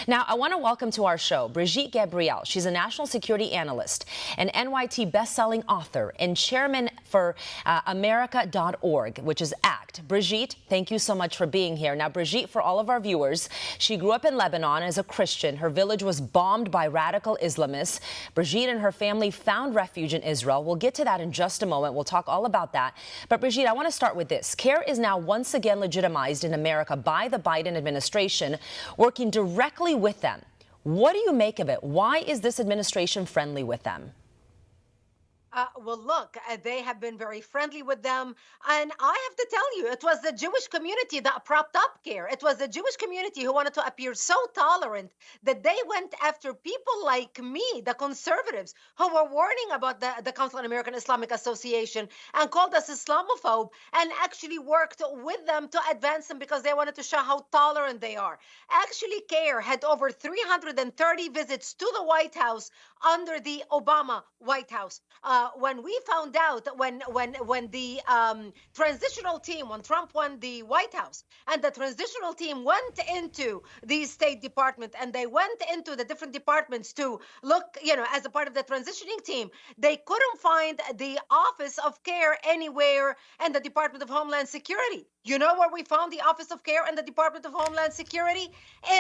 Now, I want to welcome to our show Brigitte Gabriel. She's a national security analyst, an NYT best-selling author, and chairman for America.org, which is ACT. Brigitte, thank you so much for being here. Now, Brigitte, for all of our viewers, she grew up in Lebanon as a Christian. Her village was bombed by radical Islamists. Brigitte and her family found refuge in Israel. We'll get to that in just a moment. We'll talk all about that. But Brigitte, I want to start with this. CAIR is now once again legitimized in America by the Biden administration, working directly with them. What do you make of it? Why is this administration friendly with them? Well, look, they have been very friendly with them. And I have to tell you, it was the Jewish community that propped up CAIR. It was the Jewish community who wanted to appear so tolerant that they went after people like me, the conservatives, who were warning about the Council on American Islamic Association and called us Islamophobe, and actually worked with them to advance them because they wanted to show how tolerant they are. Actually, CAIR had over 330 visits to the White House under the Obama White House. When we found out, when the transitional team, when Trump won the White House, and the transitional team went into the State Department, and they went into the different departments to look, as a part of the transitioning team, they couldn't find the office of CAIR anywhere in the Department of Homeland Security. You know where we found the Office of CAIR in the Department of Homeland Security?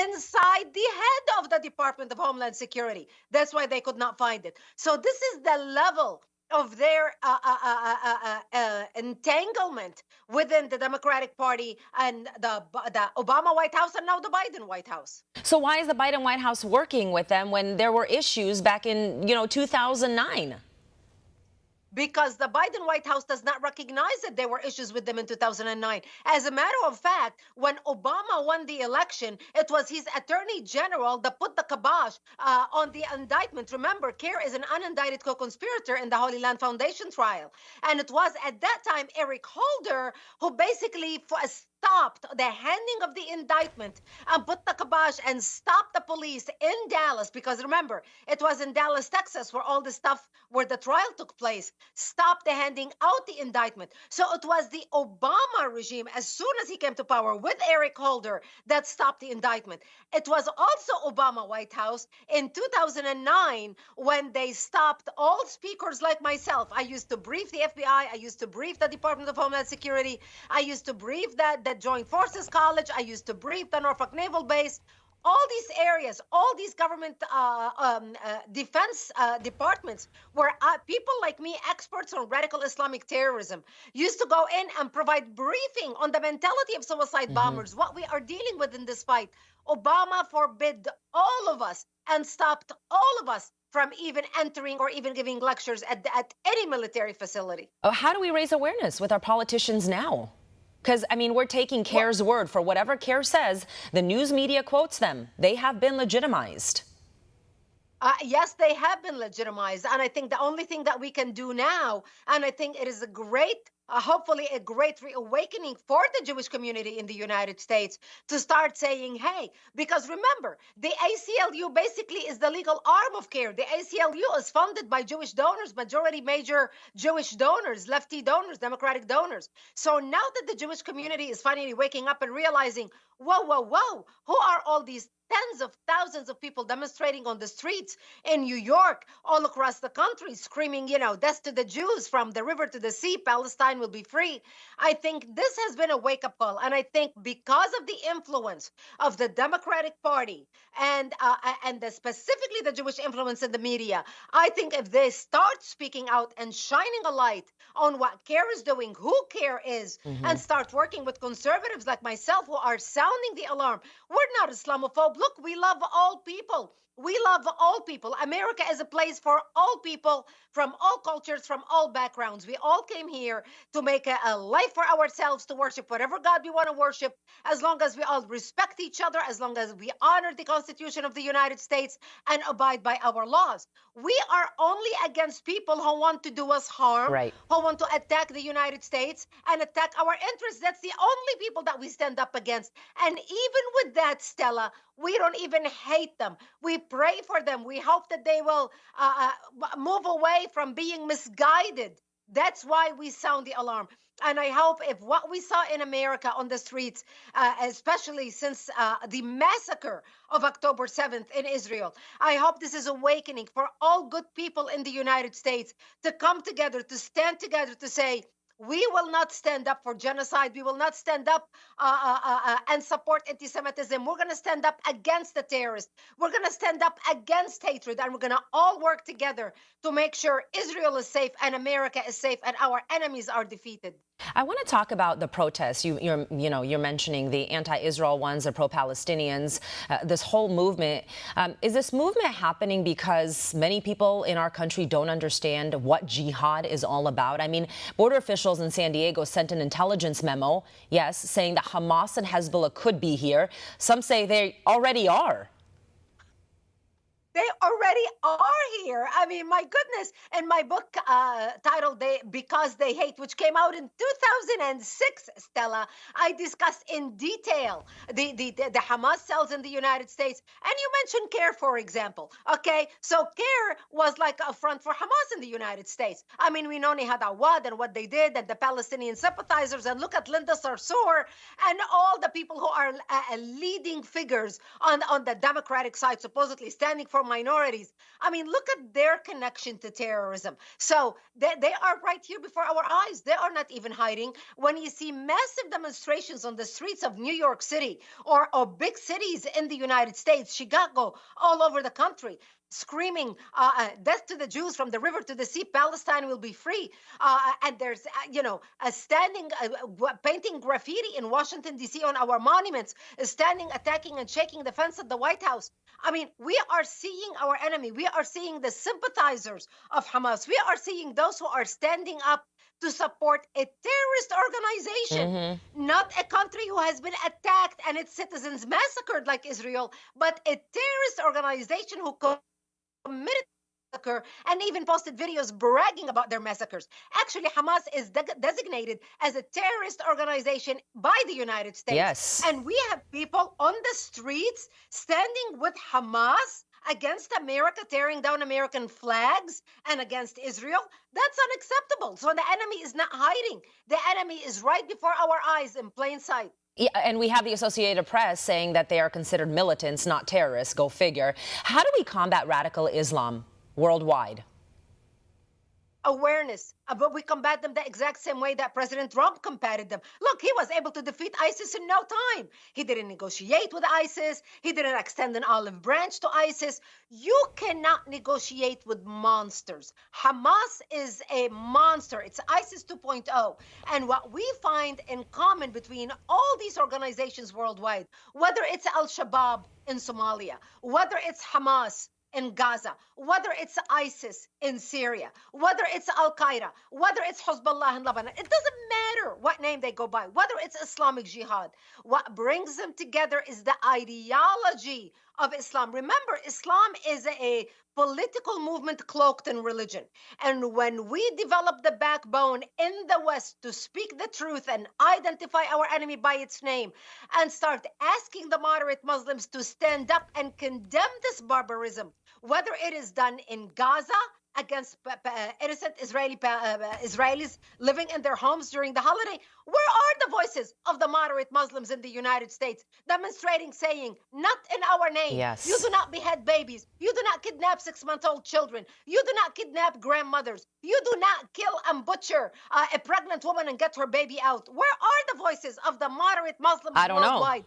Inside the head of the Department of Homeland Security. That's why they could not find it. So this is the level of their entanglement within the Democratic Party and the Obama White House and now the Biden White House. So why is the Biden White House working with them when there were issues back in, 2009? Because the Biden White House does not recognize that there were issues with them in 2009. As a matter of fact, when Obama won the election, it was his attorney general that put the kibosh on the indictment. Remember, CAIR is an unindicted co-conspirator in the Holy Land Foundation trial. And it was at that time Eric Holder who basically stopped the handing of the indictment and put the kibosh and stopped the police in Dallas, because remember, it was in Dallas, Texas, where all the stuff, where the trial took place, stopped the handing out the indictment. So it was the Obama regime, as soon as he came to power with Eric Holder, that stopped the indictment. It was also Obama White House in 2009 when they stopped all speakers like myself. I used to brief the FBI. I used to brief the Department of Homeland Security. I used to brief the Joint Forces College. I used to brief the Norfolk Naval Base. All these areas, all these government defense departments where people like me, experts on radical Islamic terrorism, used to go in and provide briefing on the mentality of suicide bombers, what we are dealing with in this fight. Obama forbid all of us and stopped all of us from even entering or even giving lectures at any military facility. How do we raise awareness with our politicians now? Because, we're taking CAIR's word. For whatever CAIR says, the news media quotes them. They have been legitimized. Yes, they have been legitimized. And I think the only thing that we can do now, and I think it is a great, hopefully a great reawakening for the Jewish community in the United States, to start saying, hey, because remember, the ACLU basically is the legal arm of CAIR. The ACLU is funded by Jewish donors, majority major Jewish donors, lefty donors, Democratic donors. So now that the Jewish community is finally waking up and realizing, whoa, who are all these tens of thousands of people demonstrating on the streets in New York, all across the country, screaming, death to the Jews, from the river to the sea, Palestine will be free. I think this has been a wake-up call. And I think because of the influence of the Democratic Party and specifically the Jewish influence in the media, I think if they start speaking out and shining a light on what CAIR is doing, who CAIR is, and start working with conservatives like myself who are sounding the alarm. We're not Islamophobe. Look, we love all people. We love all people. America is a place for all people from all cultures, from all backgrounds. We all came here to make a life for ourselves, to worship whatever God we want to worship, as long as we all respect each other, as long as we honor the Constitution of the United States and abide by our laws. We are only against people who want to do us harm, who want to attack the United States and attack our interests. That's the only people that we stand up against. And even with that, Stella, we don't even hate them. We pray for them. We hope that they will move away from being misguided. That's why we sound the alarm. And I hope if what we saw in America on the streets, especially since the massacre of October 7th in Israel, I hope this is awakening for all good people in the United States to come together, to stand together, to say, we will not stand up for genocide. We will not stand up and support anti Semitism. We're going to stand up against the terrorists. We're going to stand up against hatred. And we're going to all work together to make sure Israel is safe and America is safe and our enemies are defeated. I want to talk about the protests. You're mentioning the anti-Israel ones, the pro-Palestinians, this whole movement. Is this movement happening because many people in our country don't understand what jihad is all about? I mean, border officials in San Diego sent an intelligence memo, yes, saying that Hamas and Hezbollah could be here. Some say they already are. They already are here. I mean, my goodness. In my book titled Because They Hate, which came out in 2006, Stella, I discussed in detail the Hamas cells in the United States. And you mentioned CAIR, for example. Okay, so CAIR was like a front for Hamas in the United States. I mean, we know Nihad Awad and what they did and the Palestinian sympathizers. And look at Linda Sarsour and all the people who are leading figures on the Democratic side, supposedly standing for minorities. I mean, look at their connection to terrorism. So they are right here before our eyes. They are not even hiding. When you see massive demonstrations on the streets of New York City or big cities in the United States, Chicago, all over the country, screaming death to the Jews, from the river to the sea, Palestine will be free. And there's, painting graffiti in Washington, D.C. on our monuments, standing, attacking and shaking the fence at the White House. I mean, we are seeing our enemy. We are seeing the sympathizers of Hamas. We are seeing those who are standing up to support a terrorist organization, not a country who has been attacked and its citizens massacred like Israel, but a terrorist organization who committed massacre and even posted videos bragging about their massacres. Actually, Hamas is designated as a terrorist organization by the United States. Yes. And we have people on the streets standing with Hamas against America, tearing down American flags, and against Israel. That's unacceptable. So the enemy is not hiding. The enemy is right before our eyes in plain sight. Yeah, and we have the Associated Press saying that they are considered militants, not terrorists. Go figure. How do we combat radical Islam worldwide? Awareness, but we combat them the exact same way that President Trump combated them. Look, he was able to defeat ISIS in no time. He didn't negotiate with ISIS. He didn't extend an olive branch to ISIS. You cannot negotiate with monsters. Hamas is a monster. It's ISIS 2.0. And what we find in common between all these organizations worldwide, whether it's Al-Shabaab in Somalia, whether it's Hamas in Gaza, whether it's ISIS in Syria, whether it's Al-Qaeda, whether it's Hezbollah in Lebanon, it doesn't matter what name they go by, whether it's Islamic Jihad. What brings them together is the ideology of Islam. Remember, Islam is a political movement cloaked in religion. And when we develop the backbone in the West to speak the truth and identify our enemy by its name and start asking the moderate Muslims to stand up and condemn this barbarism, whether it is done in Gaza against innocent Israelis living in their homes during the holiday, where are the voices of the moderate Muslims in the United States demonstrating, saying, not in our name. Yes. You do not behead babies. You do not kidnap 6-month-old children. You do not kidnap grandmothers. You do not kill and butcher a pregnant woman and get her baby out. Where are the voices of the moderate Muslims worldwide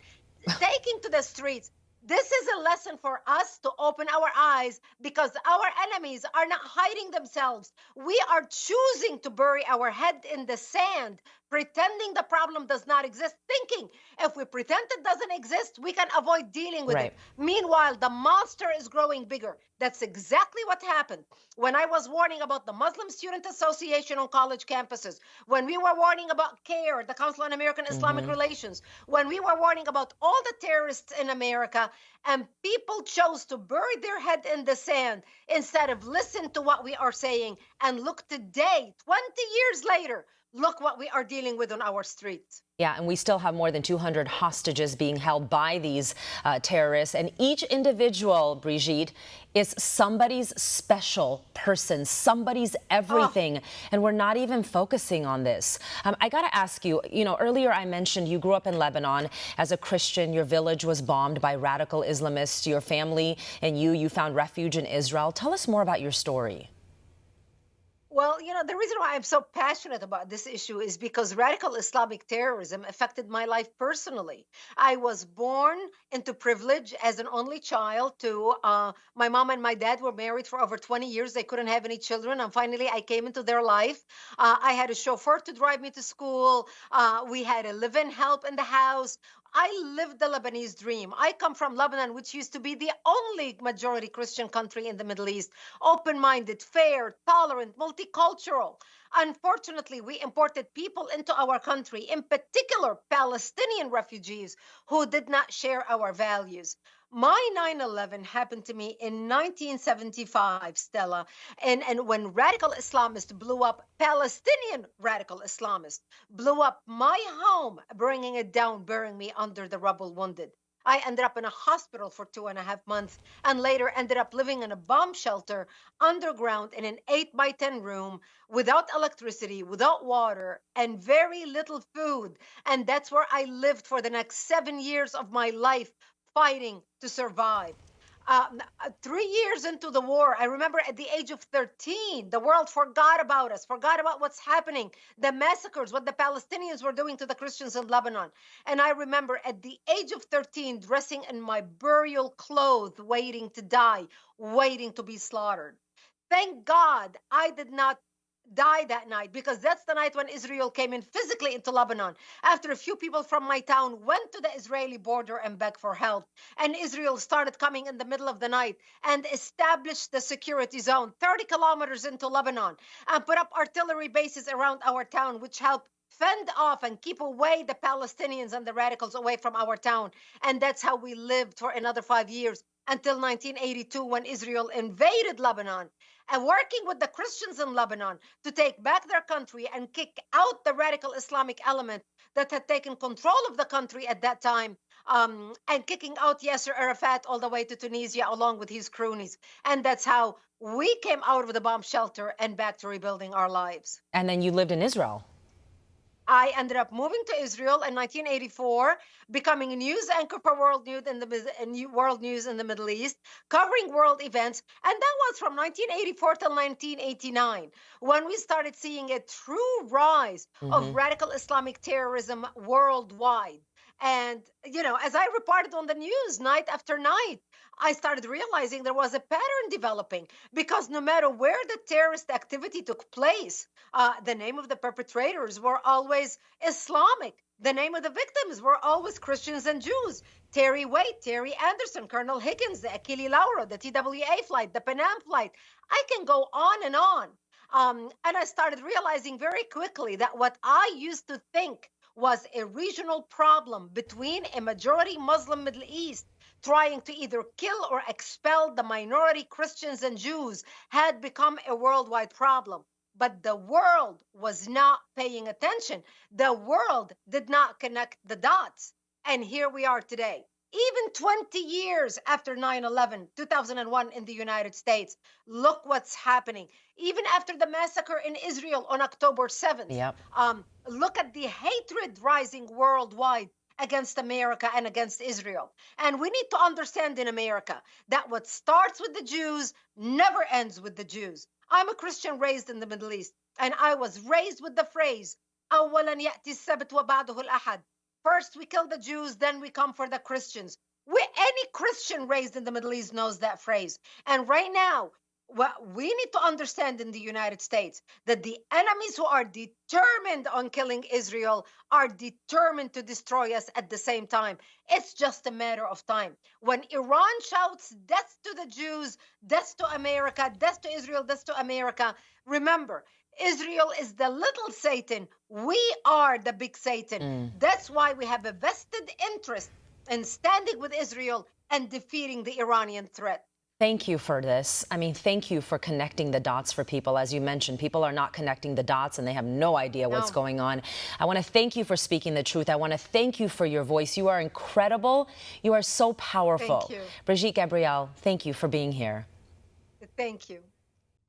taking to the streets? This is a lesson for us to open our eyes, because our enemies are not hiding themselves. We are choosing to bury our head in the sand, pretending the problem does not exist, thinking if we pretend it doesn't exist, we can avoid dealing with it. Meanwhile, the monster is growing bigger. That's exactly what happened when I was warning about the Muslim Student Association on college campuses, when we were warning about CAIR, the Council on American Islamic Relations, when we were warning about all the terrorists in America, and people chose to bury their head in the sand instead of listen to what we are saying. And look today, 20 years later, look what we are dealing with on our streets. Yeah, and we still have more than 200 hostages being held by these terrorists. And each individual, Brigitte, is somebody's special person, somebody's everything. And we're not even focusing on this. I got to ask you, earlier I mentioned you grew up in Lebanon as a Christian. Your village was bombed by radical Islamists. Your family and you found refuge in Israel. Tell us more about your story. Well, the reason why I'm so passionate about this issue is because radical Islamic terrorism affected my life personally. I was born into privilege as an only child to my mom and my dad were married for over 20 years. They couldn't have any children. And finally, I came into their life. I had a chauffeur to drive me to school. We had a live-in help in the house. I lived the Lebanese dream. I come from Lebanon, which used to be the only majority Christian country in the Middle East. Open-minded, fair, tolerant, multicultural. Unfortunately, we imported people into our country, in particular Palestinian refugees who did not share our values. My 9/11 happened to me in 1975, Stella. And when radical Islamists blew up, Palestinian radical Islamists blew up my home, bringing it down, burying me under the rubble, wounded. I ended up in a hospital for 2.5 months and later ended up living in a bomb shelter underground in an 8 by 10 room without electricity, without water, and very little food. And that's where I lived for the next 7 years of my life, fighting to survive. 3 years into the war, I remember at the age of 13, the world forgot about us, forgot about what's happening, the massacres, what the Palestinians were doing to the Christians in Lebanon. And I remember at the age of 13, dressing in my burial clothes, waiting to die, waiting to be slaughtered. Thank God I did not die that night, because that's the night when Israel came in physically into Lebanon. After a few people from my town went to the Israeli border and begged for help, and Israel started coming in the middle of the night and established the security zone 30 kilometers into Lebanon and put up artillery bases around our town, which helped fend off and keep away the Palestinians and the radicals away from our town. And that's how we lived for another 5 years until 1982, when Israel invaded Lebanon, and working with the Christians in Lebanon to take back their country and kick out the radical Islamic element that had taken control of the country at that time, and kicking out Yasser Arafat all the way to Tunisia along with his cronies. And that's how we came out of the bomb shelter and back to rebuilding our lives. And then you lived in Israel. I ended up moving to Israel in 1984, becoming a news anchor for World News in the Middle East, covering world events. And that was from 1984 till 1989, when we started seeing a true rise of radical Islamic terrorism worldwide. And, as I reported on the news night after night, I started realizing there was a pattern developing, because no matter where the terrorist activity took place, the name of the perpetrators were always Islamic. The name of the victims were always Christians and Jews. Terry Waite, Terry Anderson, Colonel Higgins, the Achille Lauro, the TWA flight, the Panam flight. I can go on and on. And I started realizing very quickly that what I used to think was a regional problem between a majority Muslim Middle East trying to either kill or expel the minority Christians and Jews had become a worldwide problem. But the world was not paying attention. The world did not connect the dots. And here we are today. Even 20 years after 9/11, 2001 in the United States, look what's happening. Even after the massacre in Israel on October 7th, look at the hatred rising worldwide against America and against Israel. And we need to understand in America that what starts with the Jews never ends with the Jews. I'm a Christian raised in the Middle East, and I was raised with the phrase, أولاً يأتي السبت وبعده الأحد. First we kill the Jews, then we come for the Christians. Any Christian raised in the Middle East knows that phrase. And right now, what we need to understand in the United States, that the enemies who are determined on killing Israel are determined to destroy us at the same time. It's just a matter of time. When Iran shouts death to the Jews, death to America, death to Israel, death to America, remember, Israel is the little Satan. We are the big Satan. That's why we have a vested interest in standing with Israel and defeating the Iranian threat. Thank you for this. I mean, thank you for connecting the dots for people. As you mentioned, people are not connecting the dots and they have no idea what's going on. I want to thank you for speaking the truth. I want to thank you for your voice. You are incredible. You are so powerful. Thank you. Brigitte Gabriel, thank you for being here. Thank you.